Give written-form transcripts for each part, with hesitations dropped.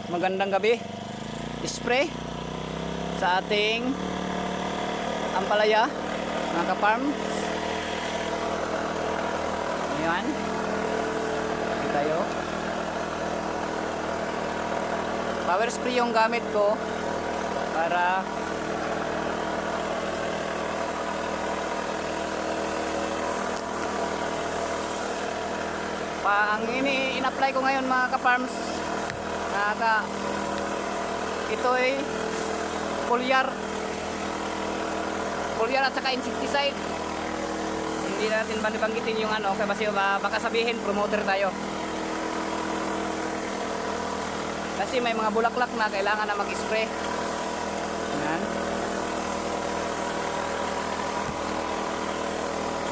magandang gabi. Spray sa ating ampalaya, mga ka-farm. Ayan. Dito tayo. Power spray yung gamit ko para ang in-apply ko ngayon, mga ka-farms, ito ay foliar at saka insecticide. Hindi natin banggitin yung ano kasi baka sabihin promoter tayo, kasi may mga bulaklak na kailangan na mag-spray. Ayan.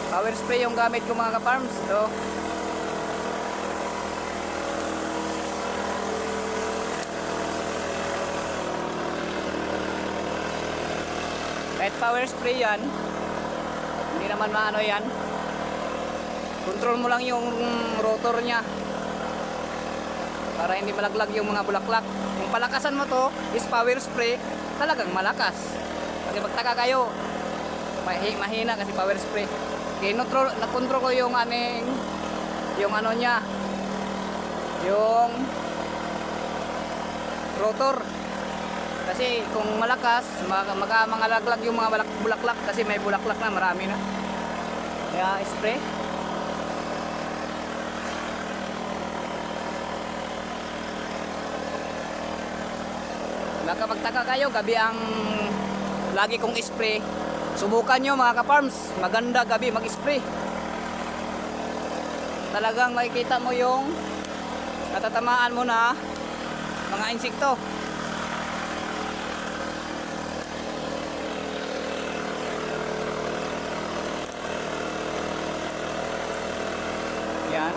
Power spray yung gamit ko, mga ka-farms. So kahit power spray yan, hindi naman maano yan. Control mo lang yung rotor nya para hindi malaglag yung mga bulaklak. Kung palakasan mo to is power spray, talagang malakas. Kasi magtaka kayo, mahina kasi power spray. Kaya na-control ko yung ano nya, yung rotor. Kasi kung malakas, mangalaglag yung mga bulaklak, kasi may bulaklak na, marami na. Kaya spray. Baka magtaka kayo, gabi ang lagi kong spray. Subukan nyo, mga ka-farms, maganda gabi mag-spray. Talagang makikita mo yung natatamaan mo na mga insekto. Yan.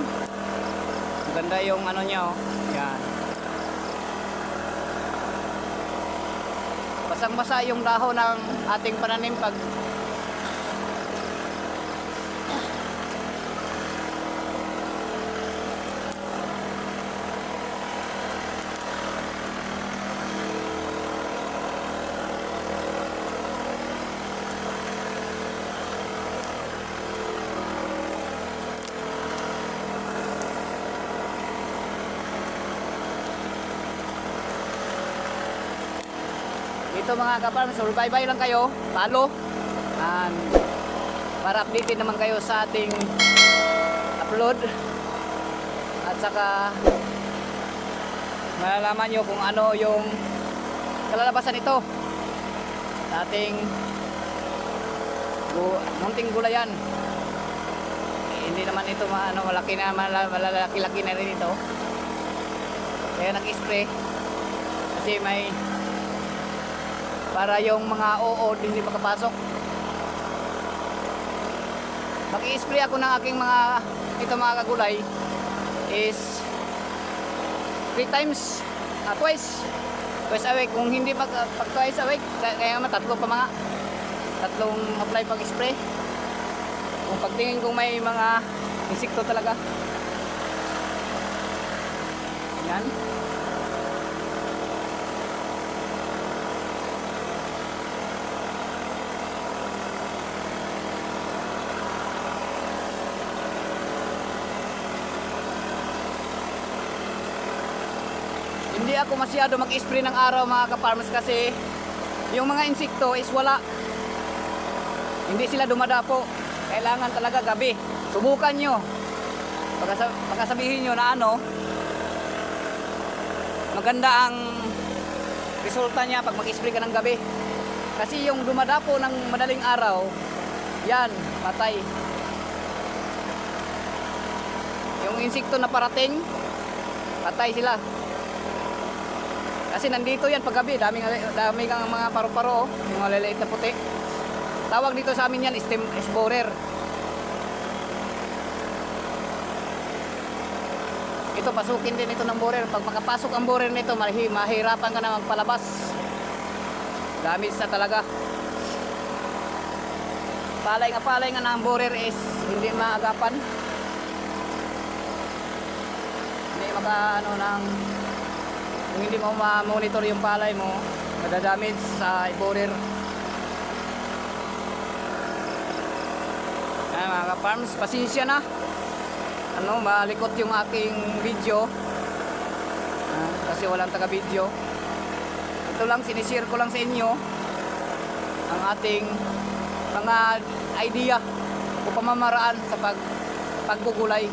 Maganda yung ano niya, oh. Yan. Basang-basa yung dahon ng ating pananim pag ito, mga ka-farm, survive lang kayo, follow, and para updated naman kayo sa ating upload, at saka malalaman nyo kung ano yung kalalabasan nito sa ating munting gulayan. Hindi naman ito malaki na, malalaki-laki na rin ito, kaya nag-spray kasi may para yung mga uod hindi makapasok. Mag-i-spray ako ng aking mga kagulay is 3 times, twice a week. Kung hindi pag twice a week, kaya naman tatlong apply pag-spray. Kung pagtingin kong may mga insekto talaga. Yan. Hindi ako masyado mag-spray ng araw, mga ka-farmers, kasi yung mga insekto is wala. Hindi sila dumadapo. Kailangan talaga gabi. Subukan nyo. Baka sabihin nyo na maganda ang resulta niya pag mag-spray ka ng gabi. Kasi yung dumadapo ng madaling araw, yan, patay. Yung insekto na parating, patay sila. Kasi nandito yan paggabi, dami kang mga paru-paro, yung maliliit na puti. Tawag dito sa amin yan, stem borer. Ito, pasukin din ito ng borer. Pag makapasok ang borer nito, mahirapan ka na magpalabas. Dami sa talaga. Palay nga ng borer is hindi maagapan. Hindi maka ng Kung hindi mo ma-monitor yung palay mo, madadamage sa borer. Ayan mga ka-farms, pasensya na. Malikot yung aking video. Kasi walang taga-video. Ito lang, sinishare ko lang sa inyo ang ating mga idea o pamamaraan sa paggugulay.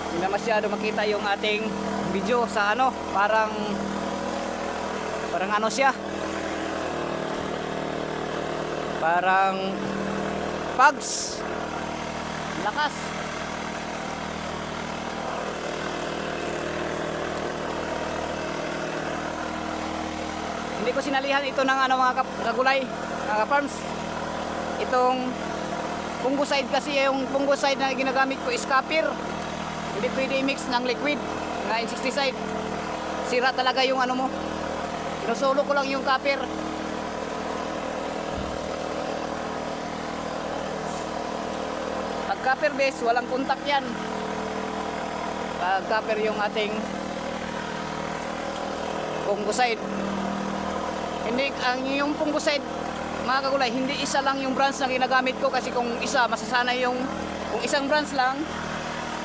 Hindi na masyado makita yung ating video sa parang siya, parang pugs lakas. Hindi ko sinalihan ito ng mga kagulay, mga farms. Itong fungicide kasi, yung fungicide na ginagamit ko is copper. Hindi pwede i-mix ng liquid na insecticide. Sira talaga yung mo. Sinusulo ko lang yung copper. Pag copper base, walang contact yan. Pag copper yung ating fungicide. Hindi, yung fungicide, mga kagulay, hindi isa lang yung branch na ginagamit ko, kasi kung masasanay kung isang branch lang,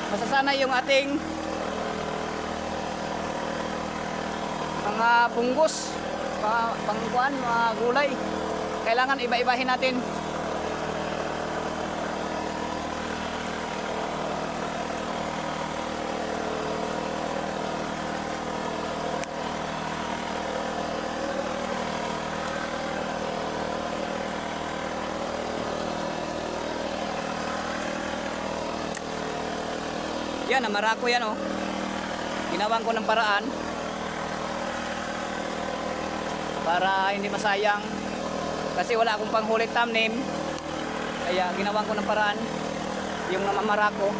masasanay yung ating mga punggos, pangkuan, mga gulay. Kailangan iba-ibahin natin. Yan, namarako yan Ginawan ko ng paraan para hindi masayang, kasi wala akong panghuli thumbnail, kaya ginawan ko ng paraan yung namamarako.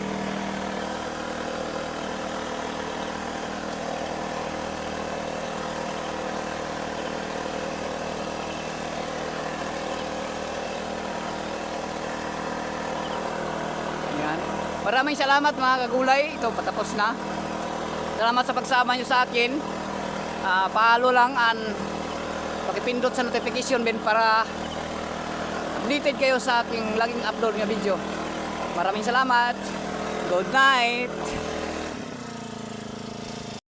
Maraming salamat mga kagulay. Ito, patapos na. Salamat sa pagsama nyo sa akin. Paalo lang pakipindot sa notification bell para updated kayo sa aking laging upload na video. Maraming salamat. Good night.